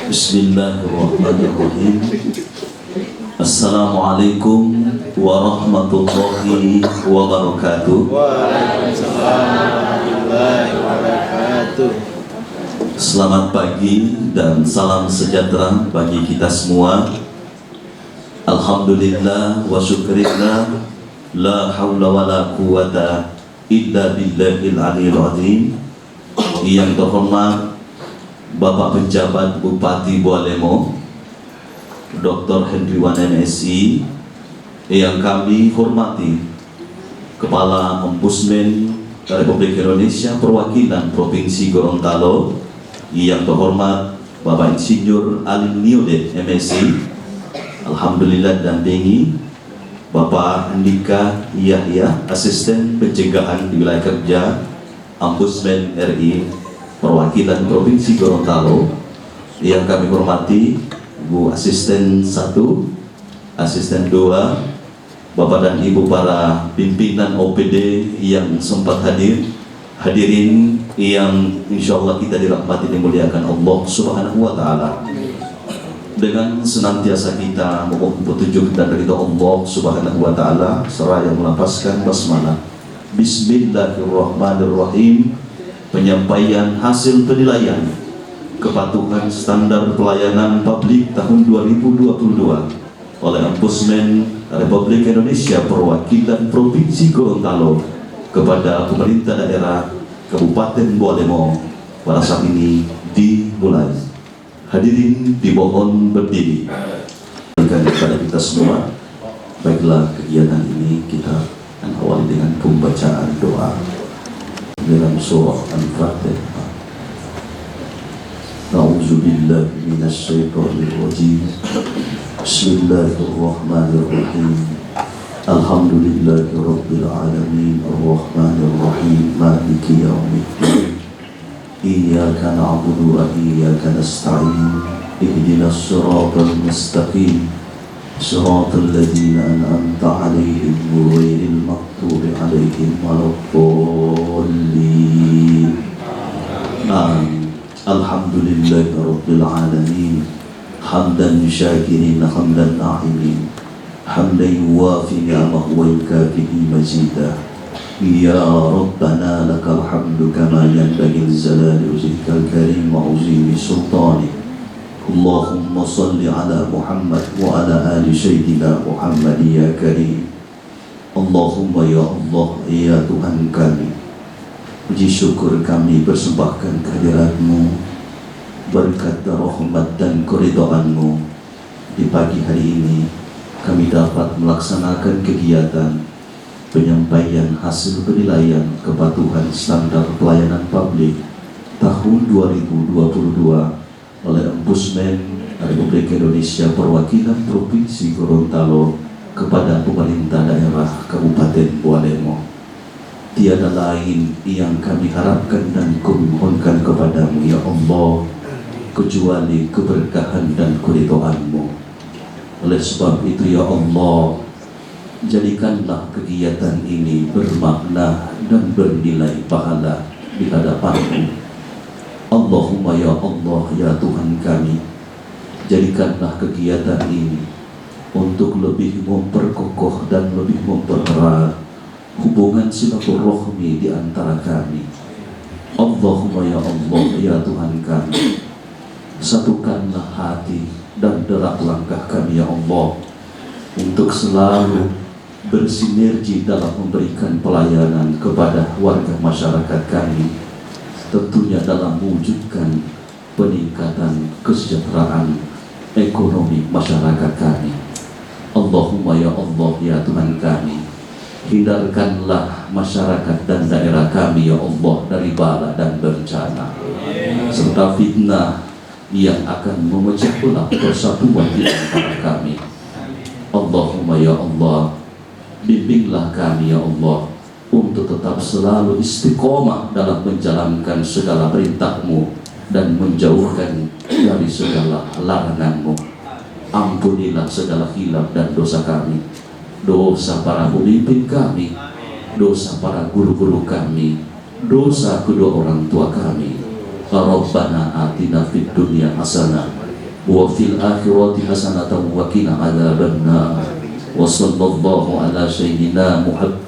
Bismillahirrahmanirrahim. Assalamualaikum warahmatullahi wabarakatuh. Waalaikumsalam warahmatullahi wabarakatuh. Selamat pagi dan salam sejahtera bagi kita semua. Alhamdulillah wa syukrillah, la hawla wa la quwata illa billahil aliyil azim. Yang terhormat Bapak Penjabat Bupati Bualemo Dr. Hendriwan MSI, yang kami hormati Kepala Ombudsman Republik Indonesia Perwakilan Provinsi Gorontalo, yang terhormat Bapak Insinyur Alim Niode MSI, Alhamdulillah dampingi Bapak Andika Yahya, Asisten Pencegahan di Wilayah Kerja Ombudsman RI Perwakilan Provinsi Gorontalo, yang kami hormati Bu Asisten 1, Asisten 2, Bapak dan Ibu para pimpinan OPD yang sempat hadirin yang insya Allah kita dirahmati dan dimuliakan Allah Subhanahu wa Ta'ala. Dengan senantiasa kita memohon petunjuk dan ridha Allah Subhanahu wa Ta'ala, seraya melapaskan basmalah. Bismillahirrahmanirrahim. Penyampaian hasil penilaian kepatuhan standar pelayanan publik tahun 2022 oleh Ombudsman Republik Indonesia Perwakilan Provinsi Gorontalo kepada pemerintah daerah Kabupaten Bualemo pada saat ini dimulai. Hadirin dimohon berdiri. Kepada kita semua, baiklah kegiatan ini kita akan awali dengan pembacaan doa dalam surah Al-Fatihah. A'udzu billahi minasy syaithanir rajim. Bismillahirrahmanirrahim. Alhamdulillahirabbil alamin arrahmanir rahim maliki yaumiddin. Iyyaka na'budu wa iyyaka nasta'in. Ihdinas siratal mustaqim. Siratal ladzina an'amta 'alaihim ghairil maghdubi 'alaihim waladdallin. Amin. Alhamdulillahirabbil alamin. Hamdan syakirin hamdan na'imin. Hamdan yuwafi ni'amahu wa yukafi'u mazidah. Ya Rabbana lakal hamdu kama yanbaghi li-jalali wajhikal karim wa 'azimi sultanik. Allahumma salli ala Muhammad wa ala ali Sayyidina Muhammad ya Karim. Allahumma ya Allah, ya Tuhan kami, puji syukur kami persembahkan kehadirat-Mu, berkat rahmat dan keridhaan-Mu. Di pagi hari ini kami dapat melaksanakan kegiatan penyampaian hasil penilaian kepatuhan standar pelayanan publik tahun 2022 oleh Ombudsman Republik Indonesia Perwakilan Provinsi Gorontalo kepada pemerintah daerah Kabupaten Bualemo. Tiada lain yang kami harapkan dan kami mohonkan kepadamu ya Allah, kecuali keberkahan dan keridhaan-Mu. Oleh sebab itu ya Allah, jadikanlah kegiatan ini bermakna dan bernilai pahala di hadapan-Mu. Allahumma ya Allah, ya Tuhan kami, jadikanlah kegiatan ini untuk lebih memperkokoh dan lebih mempererat hubungan silaturahmi di antara kami. Allahumma ya Allah, ya Tuhan kami, satukanlah hati dan derap langkah kami ya Allah, untuk selalu bersinergi dalam memberikan pelayanan kepada warga masyarakat kami, tentunya dalam mewujudkan peningkatan kesejahteraan ekonomi masyarakat kami. Allahumma ya Allah, ya Tuhan kami, hindarkanlah masyarakat dan daerah kami ya Allah dari bala dan bencana serta fitnah yang akan memecah belah persatuan di antara kami. Allahumma ya Allah, bimbinglah kami ya Allah untuk tetap selalu istiqomah dalam menjalankan segala perintah-Mu dan menjauhkan dari segala larangan-Mu. Ampunilah segala hilaf dan dosa kami, dosa para pemimpin kami, dosa para guru-guru kami, dosa kedua orang tua kami. Rabbana atina fid dunya hasanah wa fil akhirati hasanatan wa qina adzabannar. Wa sallallahu ala sayyidina Muhammad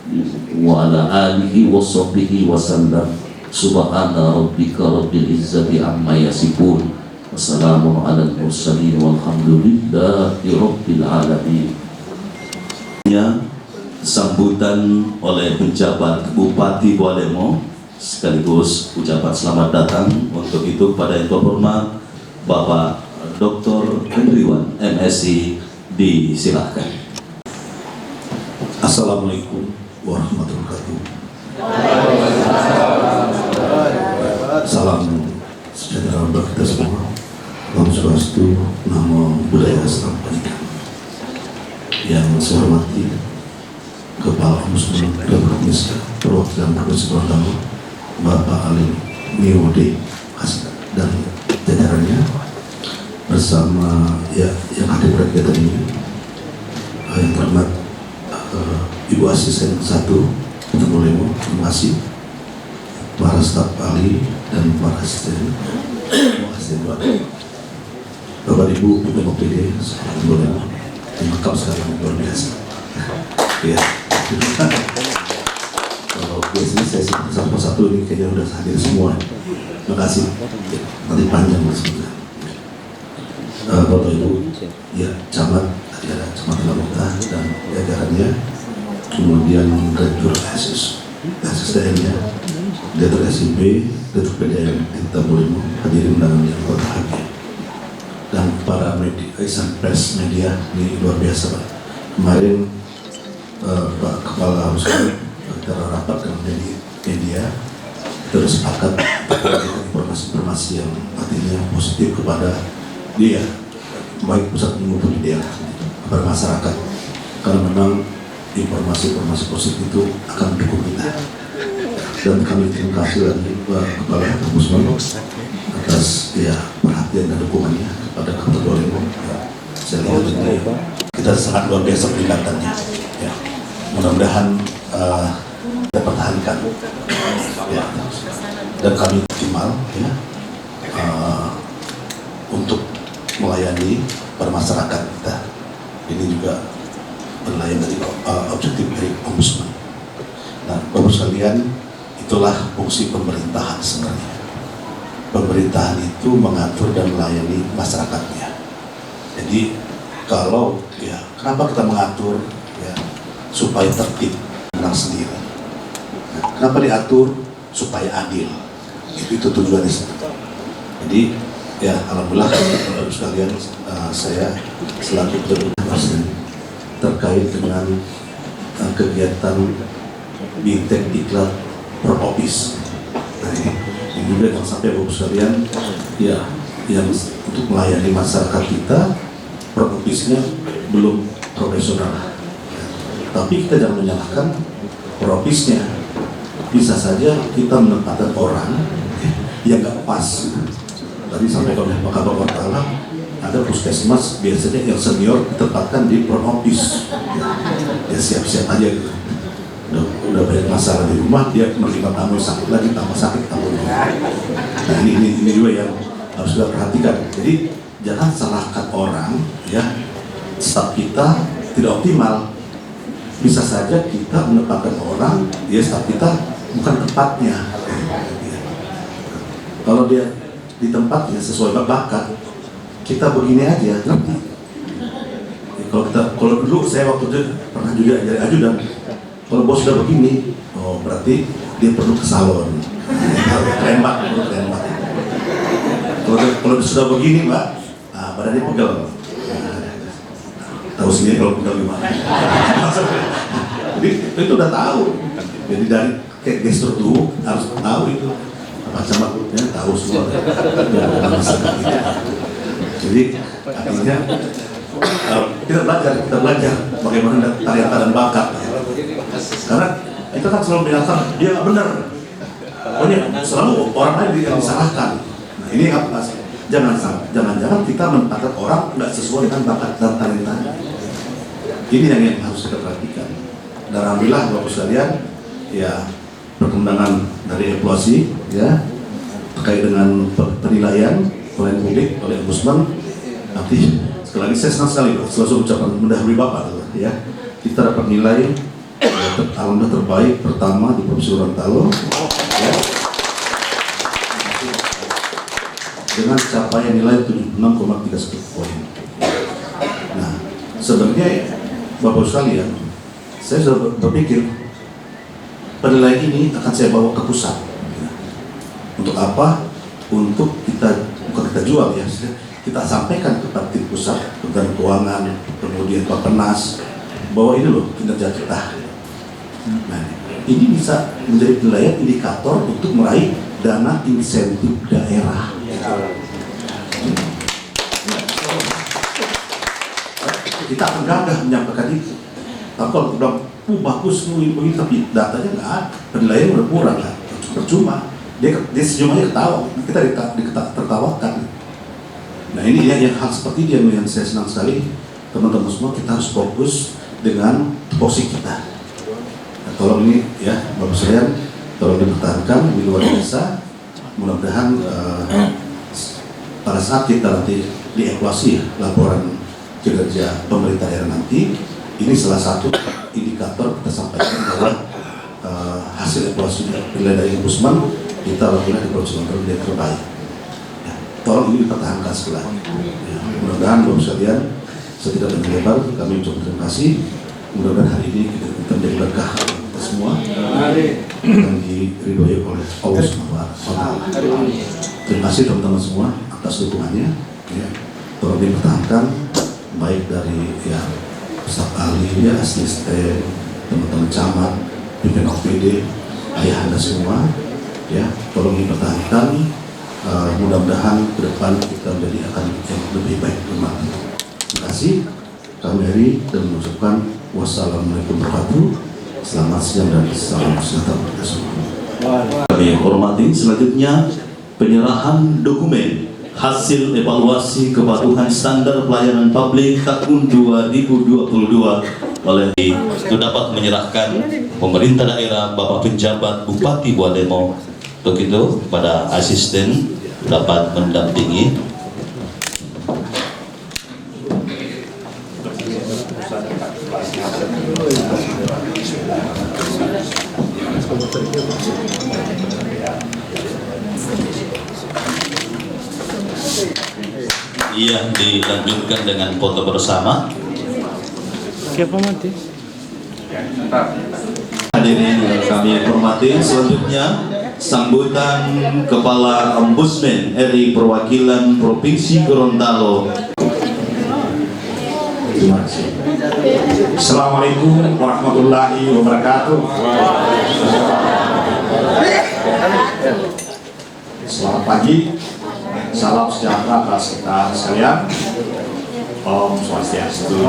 wa ala alihi wa sahbihi wa sallam. Subhana rabbika rabbil izzati amma yasifun. Wassalamu ala mursalin walhamdulillahi rabbil alamin. Sambutan oleh penjabat Bupati Bualemo sekaligus ucapan selamat datang untuk itu kepada yang terhormat Bapak Dr. Hendriwan MSI, disilakan. Assalamualaikum warahmatullahi wabarakatuh. Salam sejahtera untuk kita semua. Om Swastiastu, Namo Buddhaya, Salam Kebajikan. Yang saya hormati Kepala Ombudsman Republik Perwakilan Provinsi Gorontalo, Bapak Ali Miode dan jajarannya bersama yang hadir pada kegiatan ini, yang terhormat Ibu Asisten 1 Kota Bualemo, terima kasih, para staf ahli dan para asisten, Bapak Ibu Pimpinan OPD Kota Bualemo, lengkap sekali, luar biasa. Ya, kalau biasanya saya sebut satu persatu, ini kayaknya udah hadir semua. Terima kasih. Nanti panjang sebutnya. Bapak Ibu, ya camat, tadi ada camat Labuta dan jajarannya, kemudian Direktur SSDN-nya, Direktur SIB, Direktur PDM Kota Bualemo, hadirin dan yang berbahagia, dan para media, pers media, ini luar biasa Pak. Kemarin Pak Kepala Ombudsman kita rapat dengan media, terus sepakat informasi-informasi yang artinya positif kepada dia, baik pusat maupun di daerah, kepada masyarakat, karena memang informasi-informasi positif itu akan mendukung kita. Dan kami terima kasih lagi Kepala Ombudsman atas perhatian dan dukungannya kepada Kota Bualemo. Saya lihat ini kita sangat luar biasa peningkatannya. Ya, mudah-mudahan kita pertahankan. Ya, dan kami optimal untuk melayani para masyarakat kita. Ini juga penilaian dari objektif dari Ombudsman. Nah, Bapak sekalian, itulah fungsi pemerintahan sebenarnya. Pemerintahan itu mengatur dan melayani masyarakatnya. Jadi kalau kenapa kita mengatur supaya tertib, tenang sendiri. Nah, kenapa diatur supaya adil? Itu tujuannya. Jadi alhamdulillah Bapak sekalian, saya selaku Presiden terkait dengan kegiatan Bintek Diklat Propopis. Nah, ini juga yang sampai Bapak sekalian, yang untuk melayani masyarakat kita, Propopisnya belum profesional. Tapi kita jangan menyalahkan Propopisnya. Bisa saja kita menempatkan orang yang nggak pas. Tadi sampai oleh Pak Kabar Wartala, ada puskesmas biasanya yang senior ditempatkan di Propopis. Ya siap-siap aja gitu. Udah banyak masalah di rumah, dia menerima tamu sakit lagi, tambah sakit, tambah. Nah ini juga yang harus kita perhatikan. Jadi jangan salahkan orang, staf kita tidak optimal. Bisa saja kita menempatkan orang, staf kita bukan tempatnya. Kalau dia di tempatnya sesuai bakat, kita begini aja, nanti. Kalau dulu saya waktu itu pernah juga jadi ajudan. Kalau bos sudah begini, berarti dia perlu ke salon. Keren Pak, keren Pak. Kalau sudah begini Mbak, badannya pegel. Tahu sendiri kalau pegel gimana. Jadi itu udah tahu. Jadi dari kayak gestur tuh harus tahu itu. Macam-macamnya tahu semua. Jadi artinya kita belajar bagaimana talenta dan bakat. Karena kita kan selalu menyalahkan dia nggak benar. Pokoknya selalu orang lain yang disalahkan. Nah ini apa? Jangan-jangan kita menempatkan orang nggak sesuai dengan bakat dan talentanya. Ini yang harus kita perhatikan. Dan alhamdulillah Bapak sekalian, perkembangan dari evaluasi terkait dengan penilaian pelayanan publik oleh Ombudsman Nanti sekali lagi saya senang sekali selalu ucapan mendahului Bapak ya. Kita dapat nilai alhamdulillah terbaik pertama di Provinsi Gorontalo ya. Dengan capaian nilai 76,31 poin. Nah, sebenarnya Bapak sekalian, saya sudah berpikir penilaian ini akan saya bawa ke pusat. Untuk apa? Untuk bukan kita jual ya, kita sampaikan kepada tim pusat, Kementerian Keuangan, kemudian Bappenas, bahwa ini loh kinerja kita. Nah, ini bisa menjadi penilaian indikator untuk meraih dana insentif daerah. Kita akan gagah menyampaikan itu. Tapi kalau bilang, bagus, tapi datanya nggak ada, penilaian udah kurang lah, percuma. Dia senyum aja ketawa, kita tertawakan. Nah ini yang hal seperti ini yang saya senang sekali, teman-teman semua kita harus fokus dengan posisi kita. Nah, tolong ini ya, Bapak sekalian, tolong dipertahankan, ini luar biasa. Mudah-mudahan pada saat kita nanti dievaluasi laporan kinerja pemerintah daerah nanti, ini salah satu indikator kita sampaikan bahwa hasil evaluasi penilaian dari Ombudsman kita lakukan di Provinsi Gorontalo yang terbaik. Ya, tolong ini dipertahankan setelah. Ya, mudah-mudahan Bapak sekalian, saya tidak berlebar, kami ucapkan terima kasih. Mudah-mudahan hari ini kita menjadi berkah kita semua dan diridhoi oleh Allah SWT. Terima kasih teman-teman semua atas dukungannya. Ya, tolong dipertahankan baik dari ya staf ahli, ya, asisten, teman-teman camat, pimpinan OPD, ayahanda semua, ya, tolong dipertahankan. Mudah-mudahan ke depan kita menjadi akan yang lebih baik bermakna. Terima kasih. Kami hari dan mengucapkan wassalamualaikum warahmatullahi wabarakatuh. Selamat siang dan salam sejahtera untuk semua. Kami hormati selanjutnya penyerahan dokumen hasil evaluasi kepatuhan standar pelayanan publik tahun 2022 oleh itu dapat menyerahkan pemerintah daerah, Bapak Penjabat Bupati Bualemo. Begitu pada asisten dapat mendampingi. Iya, dilanjutkan dengan foto bersama. Hadirin yang kami hormati, selanjutnya sambutan Kepala Ombudsman RI Perwakilan Provinsi Gorontalo. Terima kasih. Assalamualaikum warahmatullahi wabarakatuh. Selamat pagi, salam sejahtera atas kita sekalian. Om Swastiastu,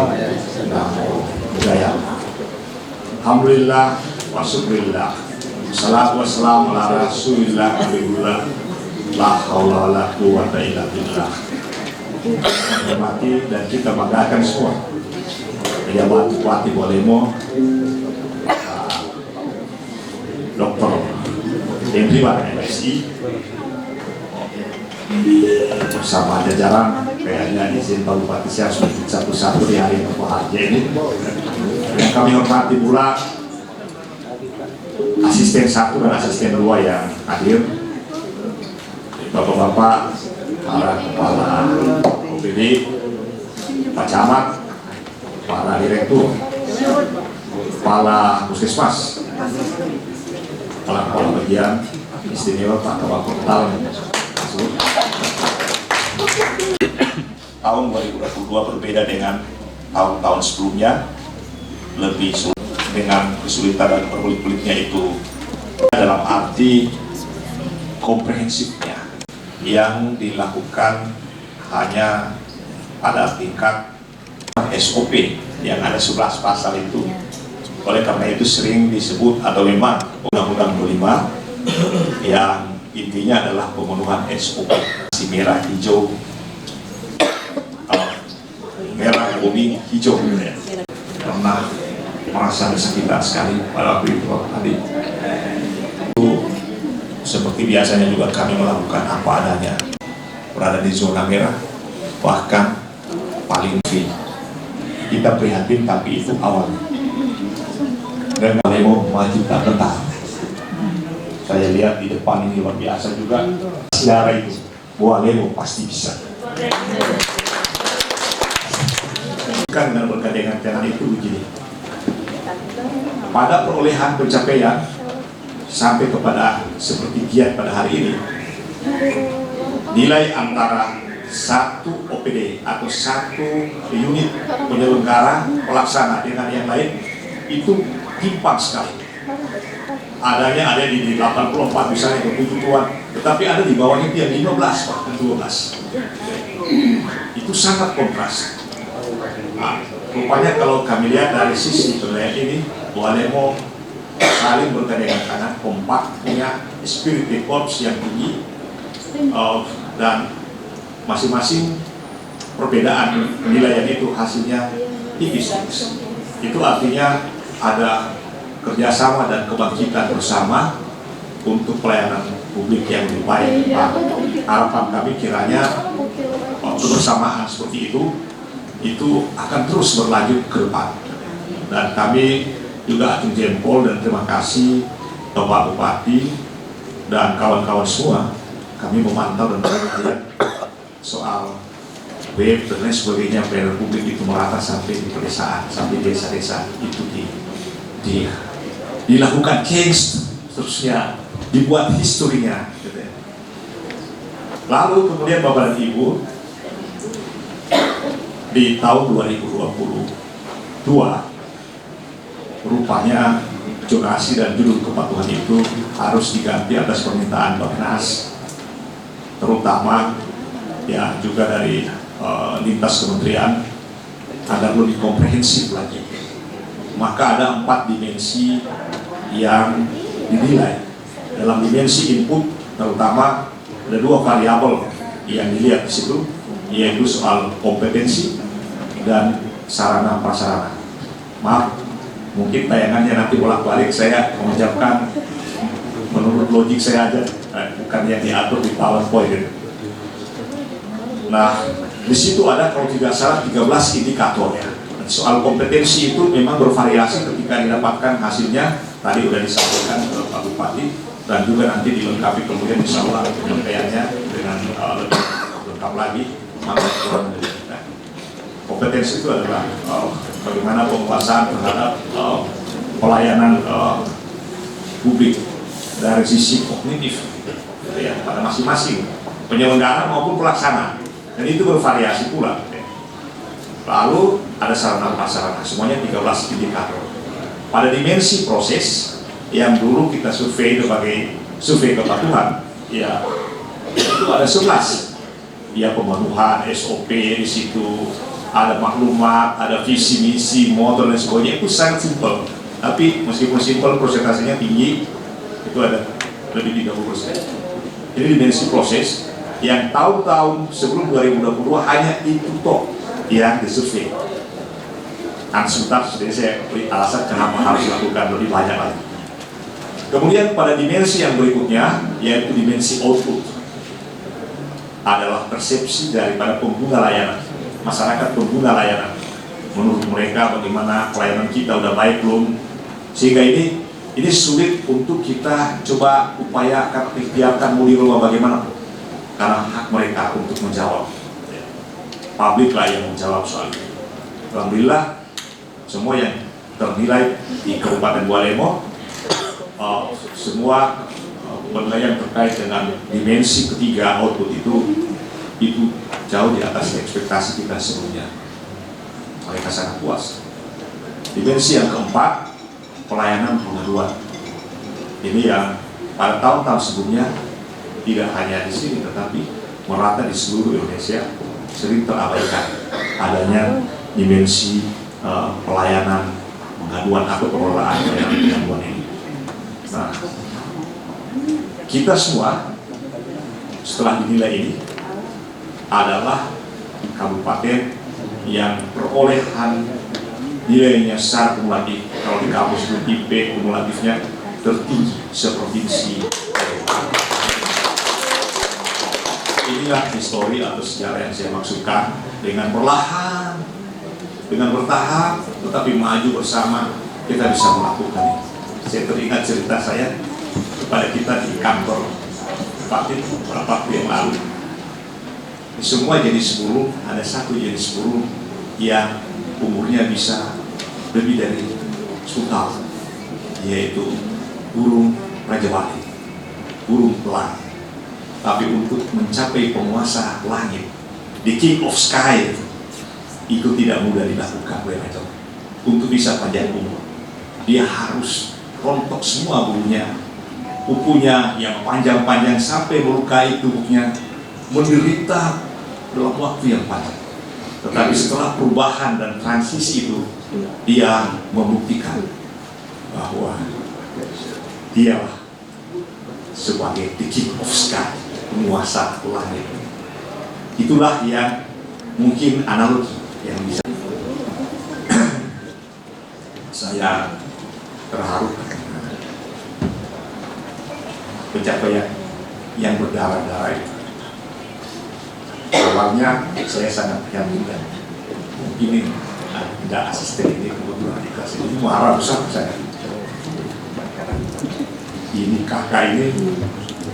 Namo Buddhaya. Alhamdulillah wa syukurillah. Salatu wassalamu ala Rasulillah Habibullah. La haula wala quwwata illa billah. Hormati dan kita banggakan semua pejabat Bupati Bualemo, Dr. Henry MSI bersama jajaran kayaknya izin Pak Bupati saya harus satu-satu di hari berbahagia ini. Yang kami hormati pula asisten 1 dan asisten 2 yang hadir, bapak-bapak, para kepala OPD, Pak Camat, para direktur, kepala puskesmas, kepala bagian istimewa Pak Kepala Portal. Tahun 2022 berbeda dengan tahun-tahun sebelumnya, lebih sulit dengan kesulitan dan perbelit-belitnya itu dalam arti komprehensifnya yang dilakukan hanya pada tingkat SOP yang ada 11 pasal itu. Oleh karena itu sering disebut atau memang Undang-Undang 25 yang intinya adalah pemenuhan SOP merah, hijau, merah, kuning, hijau ya. Pernah merasa kesakitan sekali pada waktu itu tadi. Itu seperti biasanya juga kami melakukan apa adanya, berada di zona merah, bahkan paling kita prihatin, tapi itu awal. Dan Walemo mencipta peta. Saya lihat di depan ini luar biasa juga. Sejarah itu, Walemo pasti bisa. Kan dengan bergandengan tangan itu begini. Pada perolehan pencapaian sampai kepada seperti giat pada hari ini, nilai antara satu OPD atau satu unit penyelenggara pelaksana dengan yang lain itu timpang sekali. Adanya ada di 84 misalnya kebutuhan, tetapi ada di bawahnya yang 15 bahkan 12. Itu sangat kontras. Nah, rupanya kalau kami lihat dari sisi penilaian ini, Walemo saling bergandengan tangan, kompak, punya spirit de corps yang tinggi, dan masing-masing perbedaan penilaian itu hasilnya tipis. Itu artinya ada kerjasama dan kebangkitan bersama untuk pelayanan publik yang lebih baik. Harapan kami kiranya kebersamaan seperti itu akan terus berlanjut ke depan. Dan kami juga acung jempol dan terima kasih Bapak Bupati dan kawan-kawan semua. Kami memantau dan melihat soal web dan lain sebagainya, pelayanan publik itu merata sampai di pedesaan, sampai desa-desa itu dilakukan change, terusnya dibuat historinya gitu ya. Lalu kemudian Bapak dan Ibu, di tahun 2022 rupanya zonasi dan judul kepatuhan itu harus diganti atas permintaan Bappenas, terutama ya juga dari lintas kementerian agar lebih komprehensif lagi. Maka ada 4 dimensi yang dinilai. Dalam dimensi input terutama ada 2 variabel yang dilihat di situ, yaitu soal kompetensi dan sarana prasarana. Maaf, mungkin tayangannya nanti bolak-balik saya mengucapkan menurut logik saya aja, bukan yang diatur di PowerPoint. Nah, di situ ada kalau tidak salah 13 indikator ya. Soal kompetensi itu memang bervariasi ketika didapatkan hasilnya. Tadi sudah disampaikan ke Pak Bupati dan juga nanti dilengkapi kemudian insya Allah penyampaiannya dengan lebih lengkap lagi. Maka kompetensi itu adalah bagaimana penguasaan terhadap pelayanan publik dari sisi kognitif ya, pada masing-masing penyelenggara maupun pelaksana, dan itu bervariasi pula. Lalu ada sarana prasarana, semuanya 13 indikator. Pada dimensi proses yang dulu kita survei sebagai survei kepatuhan, ya itu ada 11. Ya, pemenuhan SOP di situ, ada maklumat, ada visi misi, motor dan sebagainya, itu sangat simpel. Tapi meskipun simpel, persentasenya tinggi, itu ada lebih 30%. Jadi dimensi proses yang tahun-tahun sebelum 2022 hanya itu toh yang disurvei. Sebentar, jadi saya beri alasan kenapa harus dilakukan lebih banyak lagi. Kemudian pada dimensi yang berikutnya, yaitu dimensi output, adalah persepsi daripada pengguna layanan, masyarakat pengguna layanan. Menurut mereka bagaimana pelayanan kita udah baik belum? Sehingga ini sulit untuk kita coba upayakan, ikhtiarkan mau di rumah bagaimana, karena hak mereka untuk menjawab. Publik lah yang menjawab soal itu. Alhamdulillah semua yang ternilai di Kabupaten Walemo, semua penilaian terkait dengan dimensi ketiga output itu jauh di atas ekspektasi kita sebelumnya. Mereka sangat puas. Dimensi yang keempat, pelayanan pengaduan. Ini yang pada tahun-tahun sebelumnya tidak hanya di sini tetapi merata di seluruh Indonesia sering terabaikan adanya dimensi pelayanan pengaduan atau pengelolaan pelayanan pengaduan ini. Nah, kita semua setelah dinilai ini adalah kabupaten yang perolehan nilainya secara kumulatif, kalau di kampus itu IP kumulatifnya tertinggi seprovinsi. Inilah histori atau sejarah yang saya maksudkan dengan perlahan dengan bertahap tetapi maju bersama kita bisa melakukan itu. Saya teringat cerita saya kepada kita di kantor Bupati beberapa waktu yang lalu. Di semua jenis burung ada satu jenis burung yang umurnya bisa lebih dari 10 tahun, yaitu burung Raja Wali, burung pelangi. Tapi untuk mencapai penguasa langit, the king of sky, itu tidak mudah dilakukan oleh Raja Wali. Untuk bisa panjang umur, dia harus rontok semua bulunya, kukunya yang panjang-panjang sampai melukai tubuhnya, menderita dalam waktu yang panjang. Tetapi setelah perubahan dan transisi itu, dia membuktikan bahwa dialah sebagai the king of sky, penguasa langit. Itulah yang mungkin analogi yang bisa saya terharu pencapaian yang berdarah-darah itu. Awalnya saya sangat menyambutkan, mungkin tidak asisten ini kebetulan dikasih ini marah besar saya. Ini kakak ini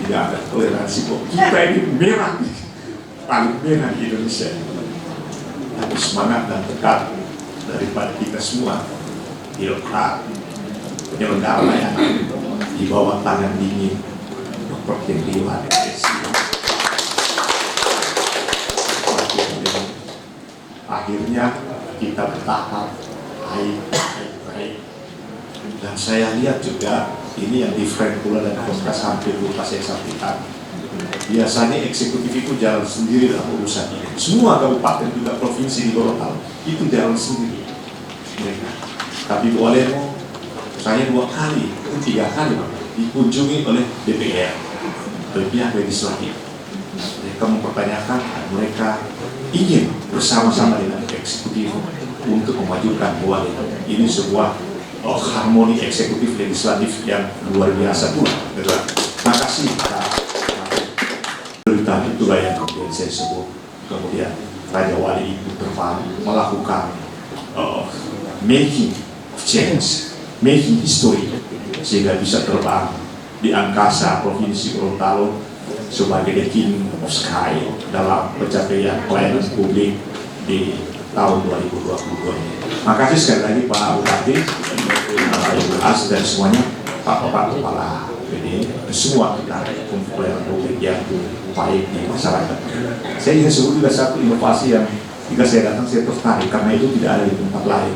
tidak ada toleransi kok. Kita ini merah, paling merah di Indonesia. Tapi semangat dan tekad daripada kita semua, birokrat, penyelenggara layanan di bawah tangan dingin Dr. Hendriwan SSI. Akhirnya kita bertahap baik. Dan saya lihat juga ini yang different pula dan kontras hampir lupa saya sampaikan. Biasanya eksekutif itu jalan sendiri dalam urusan ini. Semua kabupaten juga provinsi di Gorontalo itu jalan sendiri mereka. Tapi Bu Alemo, saya 2 kali, 3 kali dikunjungi oleh DPR, oleh pihak legislatif. Mereka mempertanyakan, mereka ingin bersama-sama dengan eksekutif untuk memajukan Bu Alemo. Ini sebuah harmoni eksekutif legislatif yang luar biasa pula. Terima kasih Pak. Berita itulah yang kemudian saya sebut. Kemudian Raja Wali itu terbang melakukan making of change, making history, sehingga bisa terbang di angkasa Provinsi Gorontalo sebagai the king of sky dalam pencapaian pelayanan publik di tahun 2022 ini. Makasih sekali lagi Pak Bupati, Ibu As dan semuanya, Pak Kepala PD, semua kita untuk pelayanan publik yang baik di masyarakat. Saya ingin sebut juga satu inovasi yang jika saya datang saya tertarik karena itu tidak ada di tempat lain.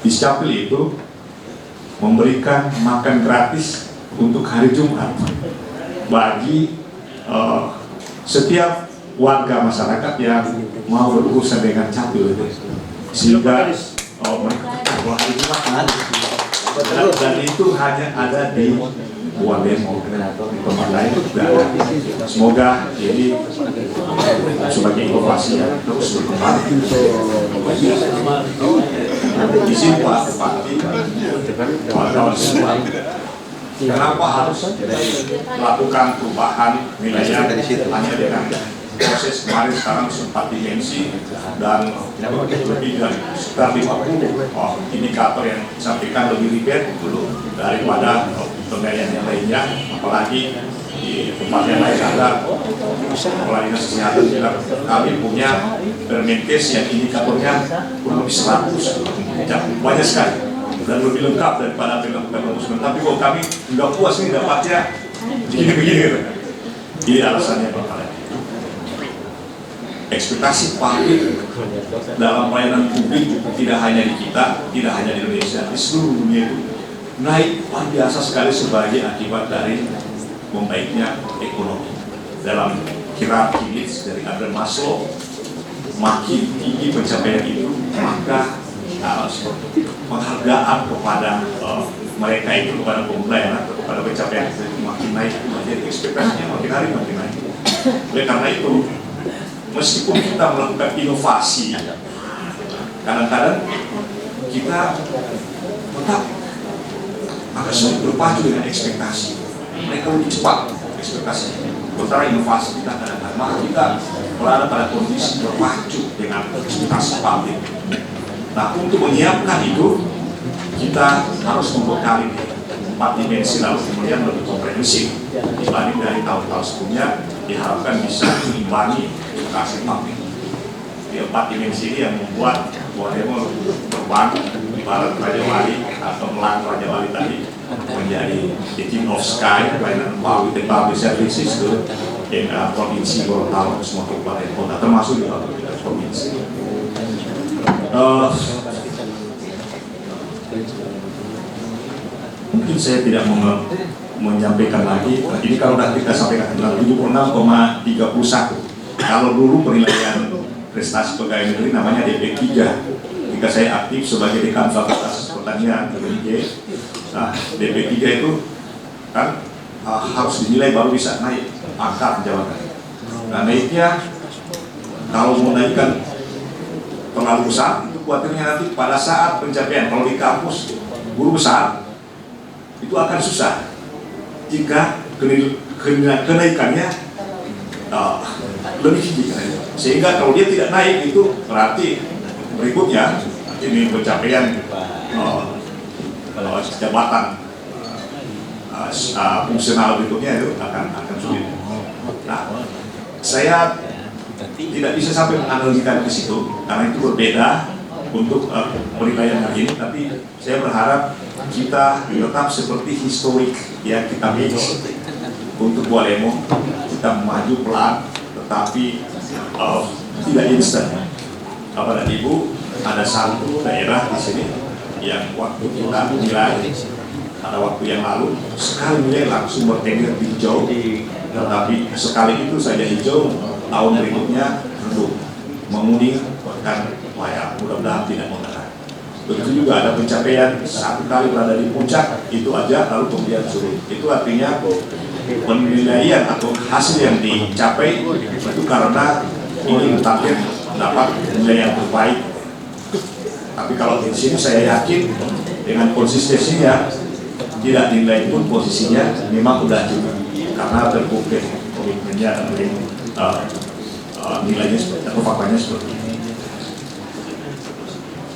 Di Scapil itu memberikan makan gratis untuk hari Jumat bagi setiap warga masyarakat yang mau berurusan dengan Capil itu, sehingga mereka bahwa hari Jumat dan itu hanya ada di Buah Demo, di tempat lain tidak ada. Semoga ini sebagai inovasi yang terus berkembang. Di sini Pak Bupati, kawan-kawan semua, kenapa harus melakukan perubahan wilayah hanya dengan proses kemarin sekarang sempat dimensi dan lebih dari sekitar 50 indikator yang disampaikan lebih ribet dulu daripada pembayaran yang lainnya, apalagi di tempat yang lain ada pelayanan kesehatan juga kami punya Permenkes yang indikatornya kurang lebih 100 banyak sekali dan lebih lengkap daripada apa yang dilakukan ombudsman. Tapi kok kami nggak puas nih dapatnya begini-begini. Ini alasannya Pak. Ekspektasi publik dalam pelayanan publik tidak hanya di kita, tidak hanya di Indonesia, di seluruh dunia itu naik luar biasa sekali sebagai akibat dari membaiknya ekonomi. Dalam hierarki needs dari Abraham Maslow, makin tinggi pencapaian itu, maka penghargaan kepada mereka itu, kepada pembelajaran, kepada pencapaian itu makin naik, jadi ekspektasinya makin hari makin naik. Oleh karena itu, meskipun kita melakukan inovasi, kadang-kadang kita tetap agak sulit berpacu dengan ekspektasi. Mereka lebih cepat ekspektasi. Sementara inovasi kita kadang-kadang, maka kita berada pada kondisi berpacu dengan ekspektasi publik. Nah, untuk menyiapkan itu kita harus membekali 4 dimensi, lalu kemudian lebih komprehensif dibanding dari tahun-tahun sebelumnya, diharapkan bisa mengimbangi edukasi publik. Di 4 dimensi ini yang membuat Borneo terbang ibarat Raja Wali atau melang Raja Wali tadi menjadi the king of sky, pelayanan public services itu di provinsi Gorontalo semua kabupaten kota termasuk di provinsi. Mungkin saya tidak menyampaikan lagi. Ini kalau sudah kita sampaikan 76,31. Kalau dulu penilaian prestasi pegawai negeri namanya DP3. Ketika saya aktif sebagai dekan Fakultas Pertanian UNJ, nah DP3 itu kan harus dinilai baru bisa naik angka jabatan. Nah naiknya kalau mau naikkan terlalu besar itu khawatirnya nanti pada saat pencapaian kalau di kampus guru besar itu akan susah jika kenaikannya lebih tinggi, sehingga kalau dia tidak naik itu berarti berikutnya ini pencapaian jabatan fungsional berikutnya itu akan sulit. Nah, saya tidak bisa sampai menganalogikan ke situ karena itu berbeda untuk penilaian hari ini, tapi saya berharap kita tetap seperti historik yang kita miliki untuk Borneo. Kita maju pelan, tetapi tidak instan. Bapak dan Ibu, ada satu daerah di sini yang waktu kita nilai pada waktu yang lalu sekali nilai langsung bertengger hijau, tetapi sekali itu saja hijau, tahun berikutnya redup, menguning, bahkan ya mudah-mudahan tidak mengenai. Begitu juga ada pencapaian satu kali berada di puncak itu aja lalu kemudian surut. Itu artinya penilaian atau hasil yang dicapai itu karena ingin target dapat nilai yang terbaik. Tapi kalau di sini saya yakin dengan konsistensinya tidak nilai pun posisinya memang udah juga karena terbukti komitmennya dan nilainya atau faktanya seperti ini.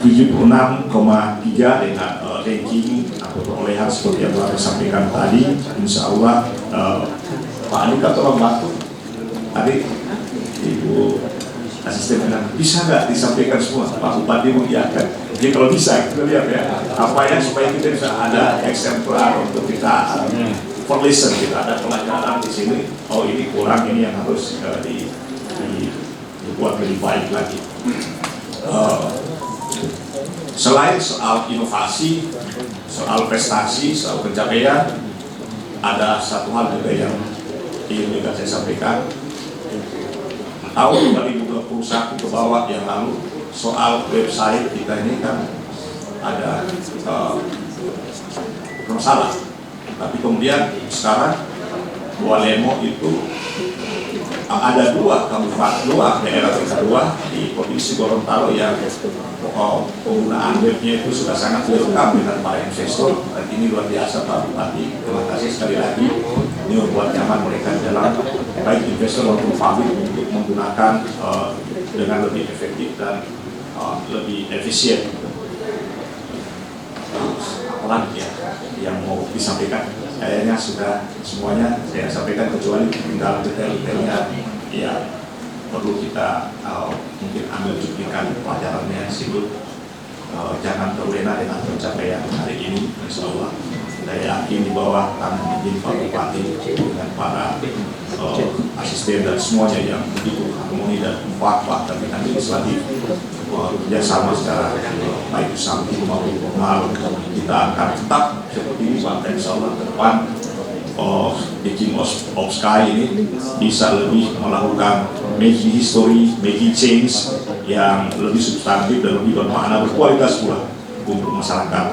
76,3 dengan ranking atau perolehan seperti yang telah disampaikan tadi. Insya Allah Pak Andika tolong bantu tadi Ibu asisten bilang bisa nggak disampaikan semua. Pak Bupati mengiyakan. Jadi kalau bisa kita lihat ya apa yang supaya kita bisa ada eksemplar untuk kita for listen, kita ada pelajaran di sini. Oh ini kurang, ini yang harus dibuat lebih baik lagi. Selain soal inovasi, soal prestasi, soal pencapaian, ada satu hal juga yang ingin juga saya sampaikan. Tahun 2021 ke bawah yang lalu, soal website kita ini kan ada masalah. Tapi kemudian sekarang Borneo itu ada dua daerah kedua di provinsi Gorontalo yang penggunaan webnya itu sudah sangat welcome dengan para investor. Dan ini luar biasa Pak Bupati, terima kasih sekali lagi. Ini membuat nyaman mereka di dalam baik investor maupun publik untuk menggunakan dengan lebih efektif dan lebih efisien. Apalagi ya yang mau disampaikan, kayaknya sudah semuanya saya sampaikan kecuali tinggal detail-detailnya ya perlu kita mungkin ambil cuplikan pelajarannya situ. Jangan terlena dengan pencapaian hari ini. Insya Allah saya yakin di bawah tangan izin Pak Bupati dengan para asisten dan semuanya yang begitu harmoni dan Pak dan legislatif kerjasama secara baik sampai maupun formal, kita akan tetap seperti ini sampai insya Allah ke depan. The King of Sky ini bisa lebih melakukan making history, making change yang lebih substantif dan lebih bermakna, berkualitas pula untuk masyarakat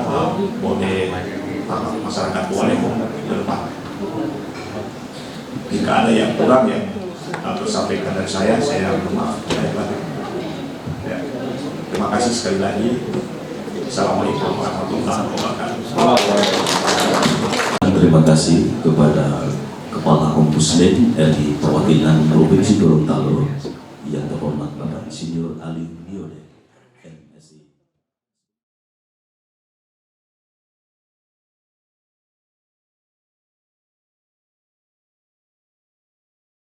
masyarakat Borneo ke depan. Jika ada yang kurang yang tersampaikan dari saya maaf. Ya. Terima kasih sekali lagi. Assalamualaikum warahmatullahi wabarakatuh. Terima kasih kepada Kepala Ombudsman dari perwakilan Provinsi Gorontalo yang terhormat Bapak Insinyur Ali Wiode.